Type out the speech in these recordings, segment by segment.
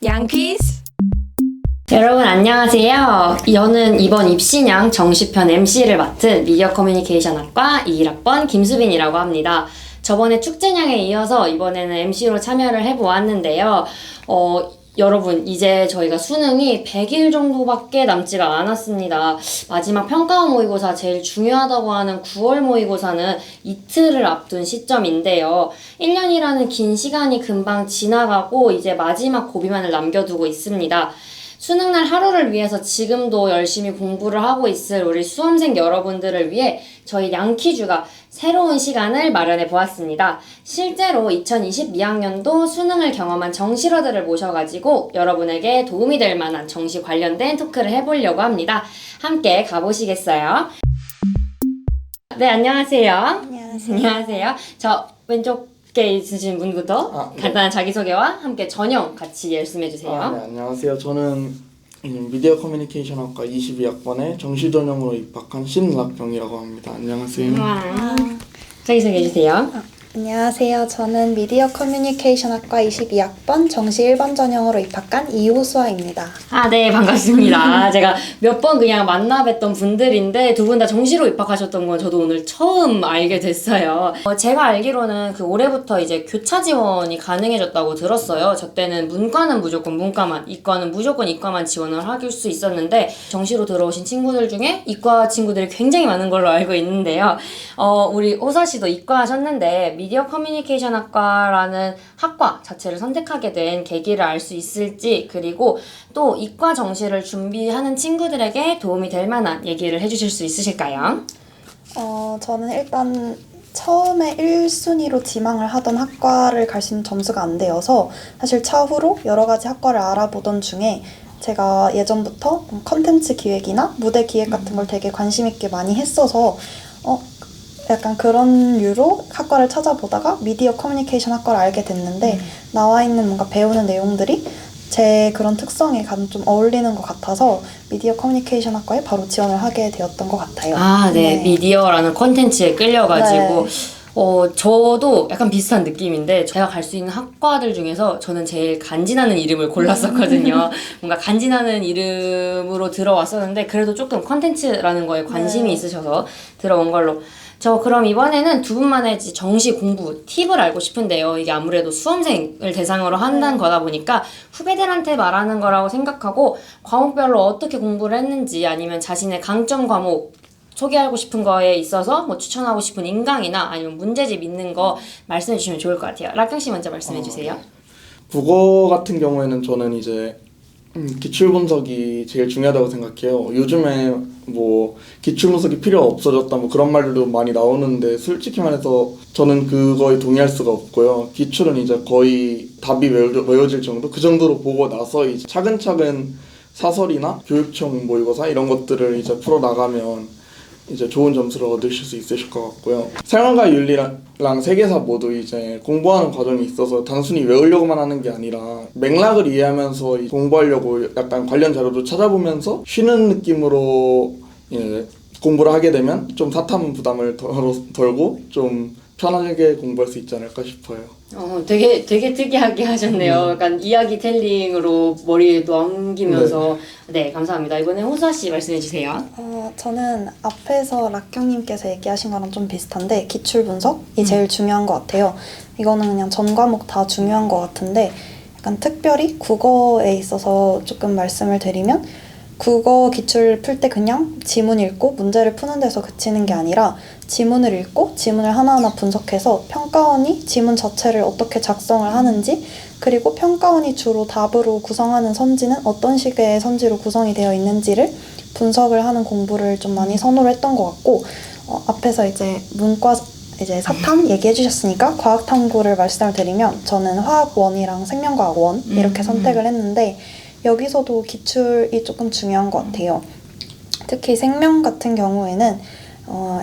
양퀴즈. 여러분 안녕하세요. 저는 이번 입신양 정시편 MC를 맡은 미디어 커뮤니케이션학과 21학번 김수빈이라고 합니다. 저번에 축제냥에 이어서 이번에는 MC로 참여를 해보았는데요. 여러분 이제 저희가 수능이 100일 정도밖에 남지가 않았습니다. 마지막 평가원 모의고사 제일 중요하다고 하는 9월 모의고사는 이틀을 앞둔 시점인데요. 1년이라는 긴 시간이 금방 지나가고 이제 마지막 고비만을 남겨두고 있습니다. 수능날 하루를 위해서 지금도 열심히 공부를 하고 있을 우리 수험생 여러분들을 위해 저희 양퀴즈가 새로운 시간을 마련해 보았습니다. 실제로 2022학년도 수능을 경험한 정시러들을 모셔가지고 여러분에게 도움이 될 만한 정시 관련된 토크를 해보려고 합니다. 함께 가보시겠어요? 네, 안녕하세요. 안녕하세요. 안녕하세요. 저 왼쪽에 있으신 분부터 네. 간단한 자기소개와 함께 전형 같이 말씀해주세요. 네, 안녕하세요. 저는 미디어 커뮤니케이션 학과 22학번에 정시 전형으로 입학한 신락경이라고 합니다. 안녕하세요. 자기소개해주세요. 안녕하세요. 저는 미디어 커뮤니케이션 학과 22학번 정시 1번 전형으로 입학한 이호수아입니다. 네, 반갑습니다. 제가 몇 번 그냥 만나 뵀던 분들인데 두 분 다 정시로 입학하셨던 건 저도 오늘 처음 알게 됐어요. 제가 알기로는 그 올해부터 이제 교차 지원이 가능해졌다고 들었어요. 저 때는 문과는 무조건 문과만, 이과는 무조건 이과만 지원을 할 수 있었는데 정시로 들어오신 친구들 중에 이과 친구들이 굉장히 많은 걸로 알고 있는데요. 우리 호사 씨도 이과 하셨는데 미디어 커뮤니케이션 학과라는 학과 자체를 선택하게 된 계기를 알 수 있을지, 그리고 또 이과 정시를 준비하는 친구들에게 도움이 될 만한 얘기를 해주실 수 있으실까요? 저는 일단 처음에 1순위로 지망을 하던 학과를 갈 수 있는 점수가 안 되어서 사실 차후로 여러 가지 학과를 알아보던 중에 제가 예전부터 컨텐츠 기획이나 무대 기획 같은 걸 되게 관심 있게 많이 했어서 약간 그런 류로 학과를 찾아보다가 미디어 커뮤니케이션 학과를 알게 됐는데 나와 있는 뭔가 배우는 내용들이 제 그런 특성에 가장 좀 어울리는 것 같아서 미디어 커뮤니케이션 학과에 바로 지원을 하게 되었던 것 같아요. 네. 미디어라는 콘텐츠에 끌려가지고 네. 저도 약간 비슷한 느낌인데 제가 갈 수 있는 학과들 중에서 저는 제일 간지나는 이름을 골랐었거든요. 뭔가 간지나는 이름으로 들어왔었는데 그래도 조금 콘텐츠라는 거에 관심이 있으셔서 들어온 걸로. 저 그럼 이번에는 두 분만의 정시 공부 팁을 알고 싶은데요. 이게 아무래도 수험생을 대상으로 한다는 거다 보니까 후배들한테 말하는 거라고 생각하고 과목별로 어떻게 공부를 했는지, 아니면 자신의 강점 과목 소개하고 싶은 거에 있어서 뭐 추천하고 싶은 인강이나 아니면 문제집 있는 거 말씀해 주시면 좋을 것 같아요. 락경 씨 먼저 말씀해 주세요. 국어 같은 경우에는 저는 이제 기출 분석이 제일 중요하다고 생각해요. 요즘에 뭐 기출 분석이 필요 없어졌다 뭐 그런 말들도 많이 나오는데 솔직히 말해서 저는 그거에 동의할 수가 없고요. 기출은 이제 거의 답이 외워질 정도, 그 정도로 보고 나서 이제 차근차근 사설이나 교육청 모의고사 이런 것들을 이제 풀어 나가면 이제 좋은 점수를 얻으실 수 있으실 것 같고요. 생활과 윤리랑 세계사 모두 이제 공부하는 과정이 있어서 단순히 외우려고만 하는 게 아니라 맥락을 이해하면서 공부하려고 약간 관련 자료도 찾아보면서 쉬는 느낌으로 공부를 하게 되면 좀 사탐 부담을 덜고 좀 편하게 공부할 수 있지 않을까 싶어요. 되게 특이하게 하셨네요. 약간 이야기 텔링으로 머리에 넘기면서. 네, 감사합니다. 이번에 호사 씨 말씀해 주세요. 저는 앞에서 락경님께서 얘기하신 거랑 좀 비슷한데 기출 분석이 제일 중요한 것 같아요. 이거는 그냥 전 과목 다 중요한 것 같은데 약간 특별히 국어에 있어서 조금 말씀을 드리면 국어 기출 풀 때 그냥 지문 읽고 문제를 푸는 데서 그치는 게 아니라 지문을 읽고 지문을 하나하나 분석해서 평가원이 지문 자체를 어떻게 작성을 하는지, 그리고 평가원이 주로 답으로 구성하는 선지는 어떤 식의 선지로 구성이 되어 있는지를 분석을 하는 공부를 좀 많이 선호를 했던 것 같고, 앞에서 이제 문과 이제 사탐 얘기해 주셨으니까 과학탐구를 말씀을 드리면 저는 화학원이랑 생명과학원 이렇게 선택을 했는데 여기서도 기출이 조금 중요한 것 같아요. 특히 생명 같은 경우에는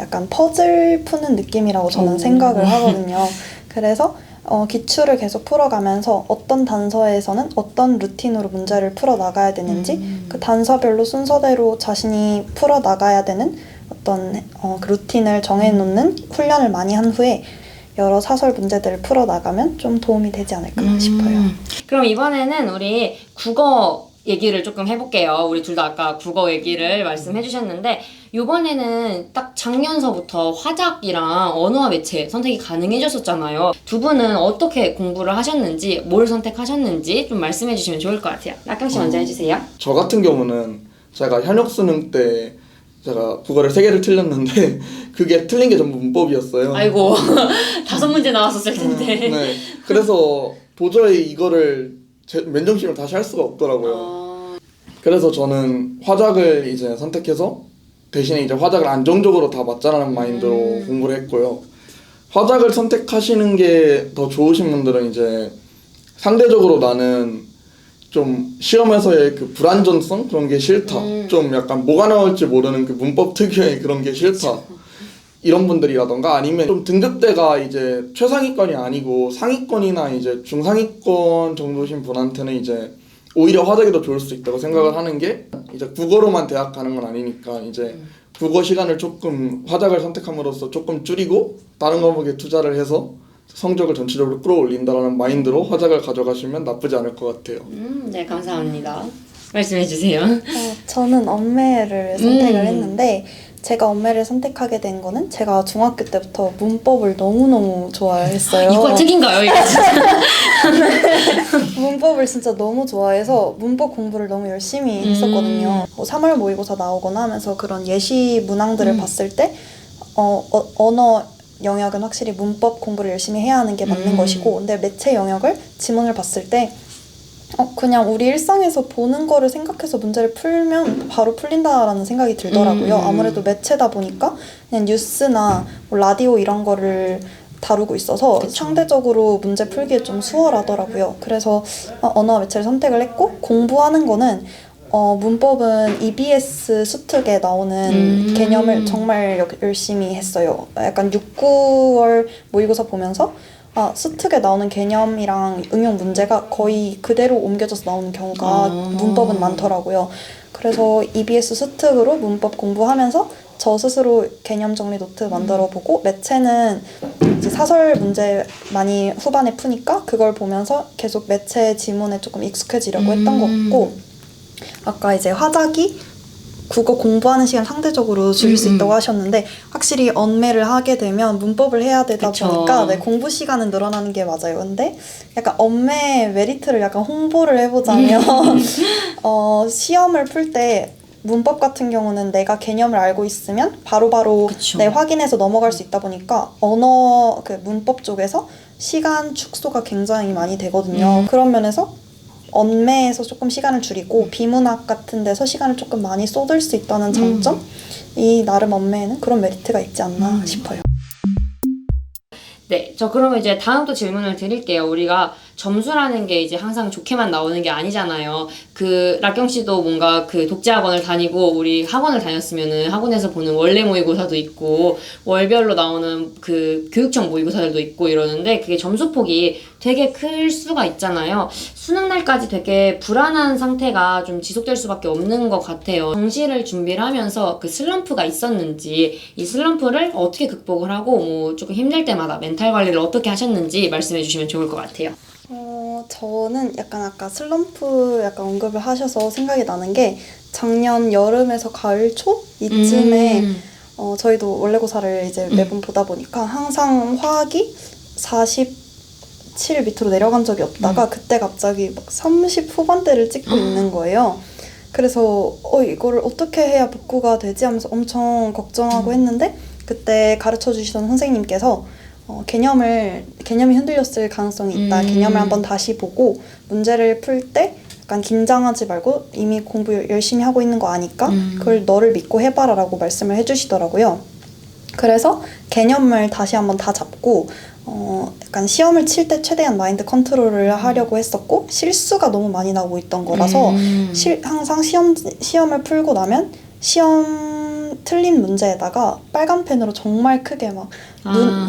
약간 퍼즐 푸는 느낌이라고 저는 생각을 하거든요. 그래서 기출을 계속 풀어가면서 어떤 단서에서는 어떤 루틴으로 문제를 풀어나가야 되는지 그 단서별로 순서대로 자신이 풀어나가야 되는 어떤 그 루틴을 정해놓는 훈련을 많이 한 후에 여러 사설 문제들을 풀어나가면 좀 도움이 되지 않을까 싶어요. 그럼 이번에는 우리 국어 얘기를 조금 해볼게요. 우리 둘 다 아까 국어 얘기를 말씀해 주셨는데 이번에는 딱 작년서부터 화작이랑 언어와 매체 선택이 가능해졌었잖아요. 두 분은 어떻게 공부를 하셨는지, 뭘 선택하셨는지 좀 말씀해 주시면 좋을 것 같아요. 낙경 씨 먼저 해주세요. 저 같은 경우는 제가 현역 수능 때 제가 국어를 3개를 틀렸는데 그게 틀린 게 전부 문법이었어요. 아이고 5문제 나왔었을 텐데. 네. 그래서 도저히 이거를 맨정신으로 다시 할 수가 없더라고요. 그래서 저는 화작을 이제 선택해서 대신에 이제 화작을 안정적으로 다 맞자라는 마인드로 공부를 했고요. 화작을 선택하시는 게 더 좋으신 분들은 이제 상대적으로 나는 좀 시험에서의 그 불안전성 그런 게 싫다. 좀 약간 뭐가 나올지 모르는 그 문법 특유의 그런 게 싫다. 이런 분들이라던가 아니면 좀 등급대가 이제 최상위권이 아니고 상위권이나 이제 중상위권 정도신 분한테는 이제 오히려 화작이 더 좋을 수 있다고 생각을 하는 게 이제 국어로만 대학 가는 건 아니니까 이제 국어 시간을 조금 화작을 선택함으로써 조금 줄이고 다른 과목에 투자를 해서 성적을 전체적으로 끌어올린다라는 마인드로 화작을 가져가시면 나쁘지 않을 것 같아요. 네, 감사합니다. 말씀해 주세요. 저는 언매를 선택을 했는데 제가 언매를 선택하게 된 거는 제가 중학교 때부터 문법을 너무너무 좋아했어요. 이과 특인가요, 이게 진짜? 문법을 진짜 너무 좋아해서 문법 공부를 너무 열심히 했었거든요. 뭐 3월 모의고사 나오거나 하면서 그런 예시 문항들을 봤을 때 언어 영역은 확실히 문법 공부를 열심히 해야 하는 게 맞는 것이고 근데 매체 영역을 지문을 봤을 때 그냥 우리 일상에서 보는 거를 생각해서 문제를 풀면 바로 풀린다라는 생각이 들더라고요. 아무래도 매체다 보니까 그냥 뉴스나 뭐 라디오 이런 거를 다루고 있어서 그쵸. 상대적으로 문제 풀기에 좀 수월하더라고요. 그래서 언어와 매체를 선택을 했고 공부하는 거는 문법은 EBS 수특에 나오는 개념을 정말 열심히 했어요. 약간 6, 9월 모의고사 보면서 수특에 나오는 개념이랑 응용 문제가 거의 그대로 옮겨져서 나오는 경우가 문법은 많더라고요. 그래서 EBS 수특으로 문법 공부하면서 저 스스로 개념 정리 노트 만들어보고 매체는 이제 사설 문제 많이 후반에 푸니까 그걸 보면서 계속 매체 지문에 조금 익숙해지려고 했던 것 같고 아까 이제 화작이 국어 공부하는 시간 상대적으로 줄일 수 있다고 하셨는데 확실히 언매를 하게 되면 문법을 해야 되다 그쵸. 보니까 공부 시간은 늘어나는 게 맞아요. 근데 약간 언매 메리트를 약간 홍보를 해보자면 시험을 풀 때 문법 같은 경우는 내가 개념을 알고 있으면 바로바로 그쵸. 확인해서 넘어갈 수 있다 보니까 언어 그 문법 쪽에서 시간 축소가 굉장히 많이 되거든요. 그런 면에서 언매에서 조금 시간을 줄이고 비문학 같은 데서 시간을 조금 많이 쏟을 수 있다는 장점? 이 나름 언매에는 그런 메리트가 있지 않나 싶어요. 네, 저 그러면 이제 다음 또 질문을 드릴게요. 우리가 점수라는 게 이제 항상 좋게만 나오는 게 아니잖아요. 그 락경 씨도 뭔가 그 독재학원을 다니고 우리 학원을 다녔으면은 학원에서 보는 원래 모의고사도 있고 월별로 나오는 그 교육청 모의고사들도 있고 이러는데 그게 점수폭이 되게 클 수가 있잖아요. 수능 날까지 되게 불안한 상태가 좀 지속될 수밖에 없는 것 같아요. 정시를 준비를 하면서 그 슬럼프가 있었는지 이 슬럼프를 어떻게 극복을 하고 뭐 조금 힘들 때마다 멘탈 관리를 어떻게 하셨는지 말씀해 주시면 좋을 것 같아요. 저는 약간 아까 슬럼프 약간 언급을 하셔서 생각이 나는 게 작년 여름에서 가을 초 이쯤에 저희도 원래고사를 이제 매번 보다 보니까 항상 화학이 47 밑으로 내려간 적이 없다가 그때 갑자기 막 30 후반대를 찍고 있는 거예요. 그래서 이거를 어떻게 해야 복구가 되지 하면서 엄청 걱정하고 했는데 그때 가르쳐 주시던 선생님께서 개념이 흔들렸을 가능성이 있다. 개념을 한번 다시 보고 문제를 풀 때 약간 긴장하지 말고 이미 공부 열심히 하고 있는 거 아니까 그걸 너를 믿고 해봐라 라고 말씀을 해주시더라고요. 그래서 개념을 다시 한번 다 잡고 약간 시험을 칠 때 최대한 마인드 컨트롤을 하려고 했었고 실수가 너무 많이 나오고 있던 거라서 항상 시험을 풀고 나면 시험 틀린 문제에다가 빨간 펜으로 정말 크게 막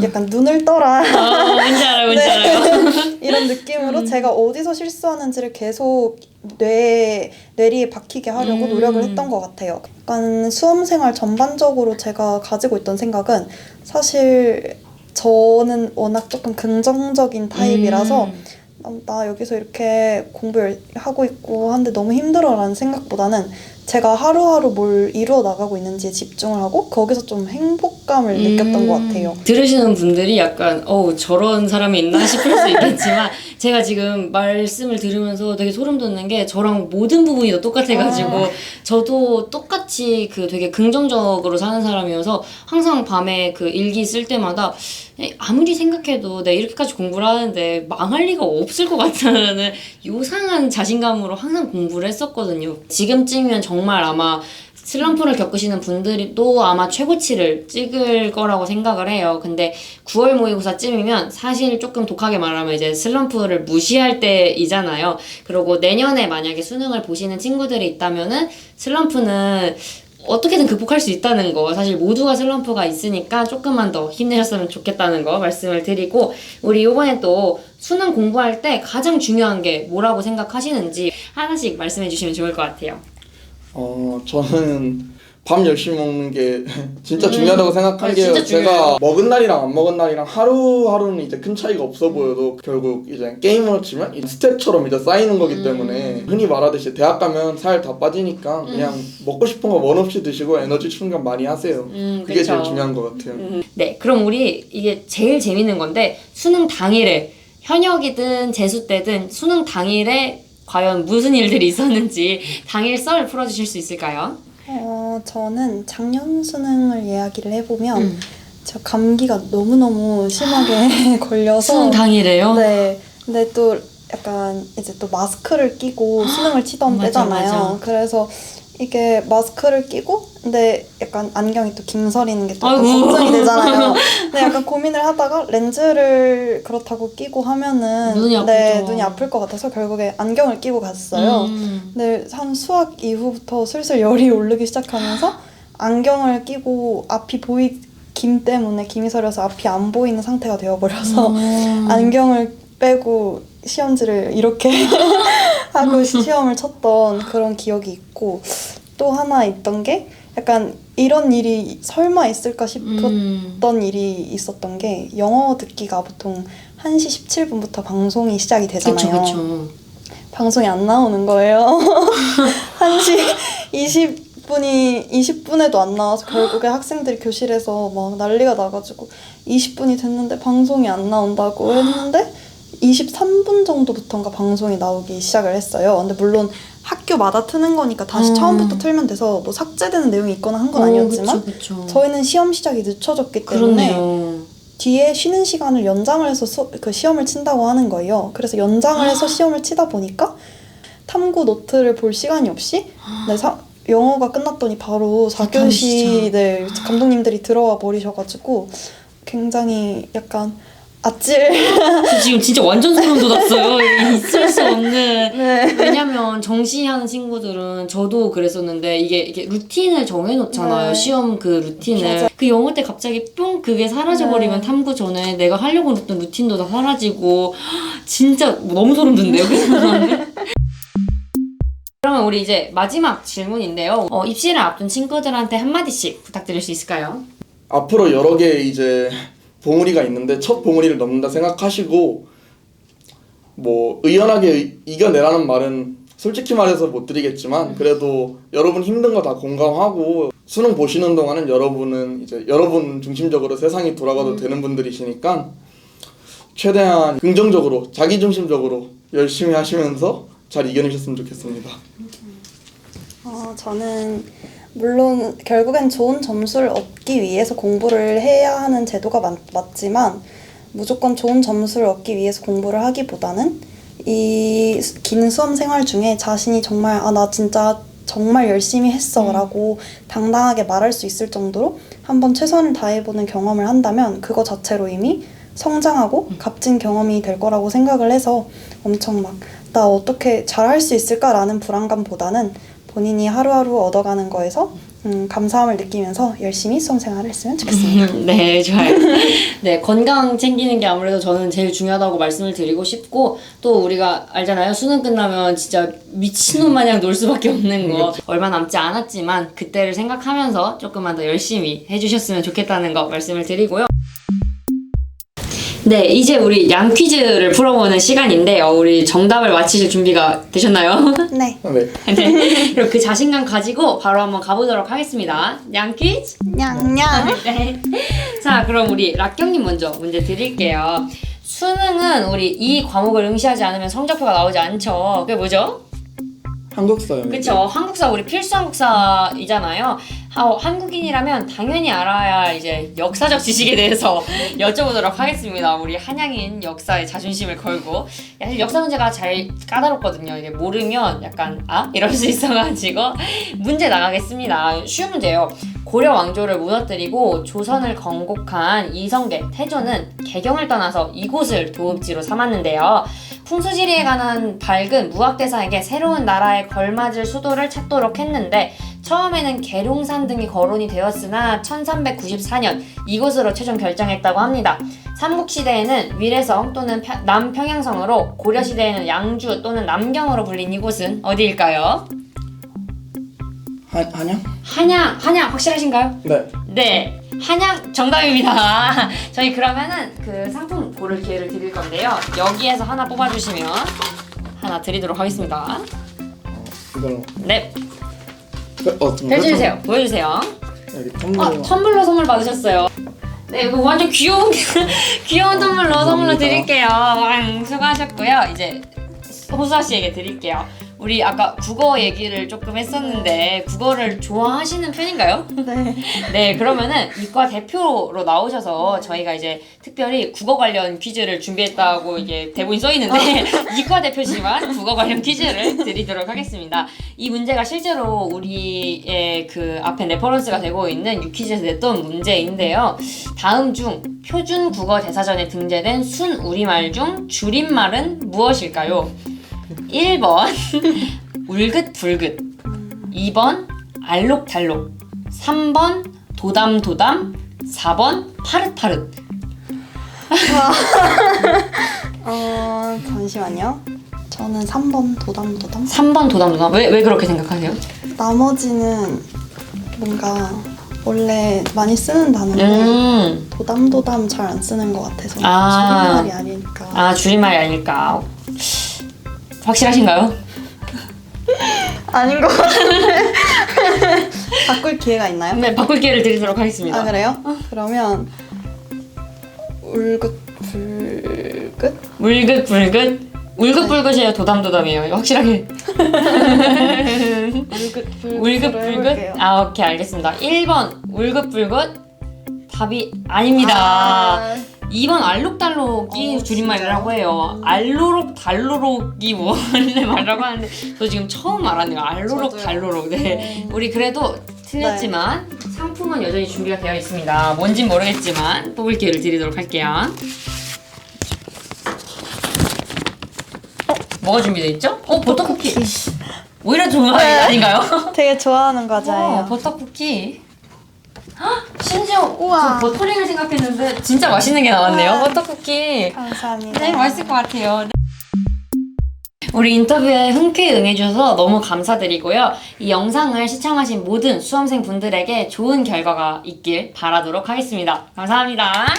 약간 눈을 떠라 뭔지 알아요, 뭔지 알아요. 이런 느낌으로 제가 어디서 실수하는지를 계속 뇌리에 박히게 하려고 노력을 했던 것 같아요. 약간 수험생활 전반적으로 제가 가지고 있던 생각은 사실 저는 워낙 조금 긍정적인 타입이라서 나 여기서 이렇게 공부하고 있고 하는데 너무 힘들어라는 생각보다는 제가 하루하루 뭘 이루어 나가고 있는지에 집중을 하고 거기서 좀 행복감을 느꼈던 것 같아요. 들으시는 분들이 약간 저런 사람이 있나 싶을 수 있겠지만 제가 지금 말씀을 들으면서 되게 소름 돋는 게 저랑 모든 부분이 다 똑같아가지고 저도 똑같이 그 되게 긍정적으로 사는 사람이어서 항상 밤에 그 일기 쓸 때마다 아무리 생각해도 내가 이렇게까지 공부를 하는데 망할 리가 없을 것 같다는 요상한 자신감으로 항상 공부를 했었거든요. 지금쯤이면 정말 아마 슬럼프를 겪으시는 분들이 또 아마 최고치를 찍을 거라고 생각을 해요. 근데 9월 모의고사쯤이면 사실 조금 독하게 말하면 이제 슬럼프를 무시할 때이잖아요. 그리고 내년에 만약에 수능을 보시는 친구들이 있다면은 슬럼프는 어떻게든 극복할 수 있다는 거, 사실 모두가 슬럼프가 있으니까 조금만 더 힘내셨으면 좋겠다는 거 말씀을 드리고, 우리 이번에 또 수능 공부할 때 가장 중요한 게 뭐라고 생각하시는지 하나씩 말씀해 주시면 좋을 것 같아요. 저는 밥 열심히 먹는 게 진짜 중요하다고 생각한 게요. 진짜 중요해요. 제가 먹은 날이랑 안 먹은 날이랑 하루하루는 이제 큰 차이가 없어 보여도 결국 이제 게임으로 치면 이 스텝처럼 이제 쌓이는 거기 때문에 흔히 말하듯이 대학 가면 살 다 빠지니까 그냥 먹고 싶은 거 원 없이 드시고 에너지 충전 많이 하세요. 그게 그쵸. 제일 중요한 것 같아요. 네, 그럼 우리 이게 제일 재밌는 건데 수능 당일에 현역이든 재수 때든 수능 당일에 과연 무슨 일들이 있었는지 당일 썰 풀어주실 수 있을까요? 저는 작년 수능을 이야기를 해보면 제가 감기가 너무너무 심하게 걸려서 수능 당일에요? 네. 근데 또 약간 이제 또 마스크를 끼고 수능을 치던 맞아, 때잖아요. 맞아. 그래서 이게 마스크를 끼고 근데 약간 안경이 또 김설이는 게 또 아이고. 걱정이 되잖아요. 근데 약간 고민을 하다가 렌즈를 그렇다고 끼고 하면은 눈이 네, 아프죠. 눈이 아플 것 같아서 결국에 안경을 끼고 갔어요. 근데 한 수학 이후부터 슬슬 열이 오르기 시작하면서 안경을 끼고 앞이 김 때문에 김이 서려서 앞이 안 보이는 상태가 되어버려서 안경을 빼고 시험지를 이렇게 하고 시험을 쳤던 그런 기억이 있고, 또 하나 있던 게 약간 이런 일이 설마 있을까 싶었던 일이 있었던 게 영어 듣기가 보통 1시 17분부터 방송이 시작이 되잖아요. 그쵸. 방송이 안 나오는 거예요. 1시 20분에도 안 나와서 결국에 학생들이 교실에서 막 난리가 나가지고 20분이 됐는데 방송이 안 나온다고 했는데 23분 정도부터인가 방송이 나오기 시작을 했어요. 근데 물론 학교마다 트는 거니까 다시 처음부터 틀면 돼서 뭐 삭제되는 내용이 있거나 한 건 아니었지만 그쵸. 저희는 시험 시작이 늦춰졌기 때문에 그렇네요. 뒤에 쉬는 시간을 연장을 해서 그 시험을 친다고 하는 거예요. 그래서 연장을 해서 시험을 치다 보니까 탐구 노트를 볼 시간이 없이 네, 영어가 끝났더니 바로 4교시 네, 감독님들이 들어와 버리셔가지고 굉장히 약간 아찔. 저 지금 진짜 완전 소름 돋았어요. 있을 수 없는. 네. 왜냐면 정시하는 친구들은 저도 그랬었는데 이게 루틴을 정해놓잖아요. 네. 시험 그 루틴을. 맞아. 그 영어 때 갑자기 뿅 그게 사라져버리면 네. 탐구 전에 내가 하려고 했던 루틴도 다 사라지고 진짜 너무 소름 돋네요. 그 생각은. 그러면 우리 이제 마지막 질문인데요. 입시를 앞둔 친구들한테 한마디씩 부탁드릴 수 있을까요? 앞으로 여러 개 이제 봉우리가 있는데 첫 봉우리를 넘는다 생각하시고 뭐 의연하게 이겨내라는 말은 솔직히 말해서 못 드리겠지만 그래도 여러분 힘든 거 다 공감하고 수능 보시는 동안은 여러분은 이제 여러분 중심적으로 세상이 돌아가도 되는 분들이시니까 최대한 긍정적으로 자기중심적으로 열심히 하시면서 잘 이겨내셨으면 좋겠습니다. 저는 물론 결국엔 좋은 점수를 얻기 위해서 공부를 해야 하는 제도가 맞지만 무조건 좋은 점수를 얻기 위해서 공부를 하기보다는 이 긴 수험 생활 중에 자신이 정말 나 진짜 정말 열심히 했어 라고 당당하게 말할 수 있을 정도로 한번 최선을 다해보는 경험을 한다면 그거 자체로 이미 성장하고 값진 경험이 될 거라고 생각을 해서 엄청 막 나 어떻게 잘할 수 있을까라는 불안감보다는 본인이 하루하루 얻어가는 거에서 감사함을 느끼면서 열심히 수험생활을 했으면 좋겠습니다. 네, 좋아요. 네, 건강 챙기는 게 아무래도 저는 제일 중요하다고 말씀을 드리고 싶고 또 우리가 알잖아요. 수능 끝나면 진짜 미친놈 마냥 놀 수밖에 없는 거 얼마 남지 않았지만 그때를 생각하면서 조금만 더 열심히 해주셨으면 좋겠다는 거 말씀을 드리고요. 네, 이제 우리 양 퀴즈를 풀어보는 시간인데요. 우리 정답을 맞히실 준비가 되셨나요? 네. 네. 네. 그럼 그 자신감 가지고 바로 한번 가보도록 하겠습니다. 양 퀴즈? 냥냥. 네. 자, 그럼 우리 락경님 먼저 문제 드릴게요. 수능은 우리 이 과목을 응시하지 않으면 성적표가 나오지 않죠. 그게 뭐죠? 한국사요. 그쵸. 한국사 우리 필수 한국사이잖아요. 한국인이라면 당연히 알아야 할 이제 역사적 지식에 대해서 여쭤보도록 하겠습니다. 우리 한양인 역사에 자존심을 걸고. 사실 역사 문제가 잘 까다롭거든요. 이게 모르면 약간 이럴 수 있어가지고 문제 나가겠습니다. 쉬운 문제예요. 고려 왕조를 무너뜨리고 조선을 건국한 이성계, 태조는 개경을 떠나서 이곳을 도읍지로 삼았는데요. 풍수지리에 관한 밝은 무학대사에게 새로운 나라에 걸맞을 수도를 찾도록 했는데 처음에는 계룡산 등이 거론이 되었으나 1394년 이곳으로 최종 결정했다고 합니다. 삼국시대에는 위례성 또는 남평양성으로, 고려시대에는 양주 또는 남경으로 불린 이곳은 어디일까요? 한양? 한양 확실하신가요? 네. 네, 한양 정답입니다. 저희 그러면은 그 상품 고를 기회를 드릴 건데요. 여기에서 하나 뽑아주시면 하나 드리도록 하겠습니다. 이걸로. 네, 어떤 펼쳐주세요. 보여주세요. 여기 텀블러. 텀블러 선물 받으셨어요. 네, 이거 완전 귀여운 귀여운 텀블러 선물로 드릴게요. 수고하셨고요. 이제 호수아 씨에게 드릴게요. 우리 아까 국어 얘기를 조금 했었는데 국어를 좋아하시는 편인가요? 네. 네, 그러면은 이과 대표로 나오셔서 저희가 이제 특별히 국어 관련 퀴즈를 준비했다고 이게 대본이 써 있는데 이과 대표지만 국어 관련 퀴즈를 드리도록 하겠습니다. 이 문제가 실제로 우리의 그 앞에 레퍼런스가 되고 있는 유퀴즈에서 냈던 문제인데요. 다음 중 표준 국어 대사전에 등재된 순 우리말 중 줄임말은 무엇일까요? 1번 울긋불긋, 2번 알록달록, 3번 도담도담, 4번 파릇파릇. 잠시만요. 저는 3번 도담도담. 3번 도담도담. 왜 그렇게 생각하세요? 나머지는 뭔가 원래 많이 쓰는 단어인데 도담도담 잘 안 쓰는 것 같아서 줄임말이 아니니까. 줄임말이 아닐까. 확실하신가요? 아닌 것 같은데. 바꿀 기회가 있나요? 네, 바꿀 기회를 드리도록 하겠습니다. 그래요? 그러면 울긋불긋? 울긋불긋이에요, 도담도담이에요. 확실하게. 울긋불긋? 오케이, 알겠습니다. 1번 울긋불긋 답이 아닙니다. 2번 알록달록이 줄임말이라고 해요. 알로록달로록이 원래 말이라고 하는데 저 지금 처음 알았네요. 알로록달로록. 네. 우리 그래도 틀렸지만 상품은 여전히 준비가 되어 있습니다. 뭔진 모르겠지만 뽑을 기회를 드리도록 할게요. 뭐가 준비되어 있죠? 버터쿠키. 오히려 좋은 거 아닌가요? 되게 좋아하는 과자예요. 버터쿠키. 심지어 우와. 저 버터링을 생각했는데 진짜 맛있는 게 나왔네요. 우와. 버터쿠키. 감사합니다. 네, 맛있을 것 같아요. 네. 우리 인터뷰에 흔쾌히 응해주셔서 너무 감사드리고요. 이 영상을 시청하신 모든 수험생 분들에게 좋은 결과가 있길 바라도록 하겠습니다. 감사합니다.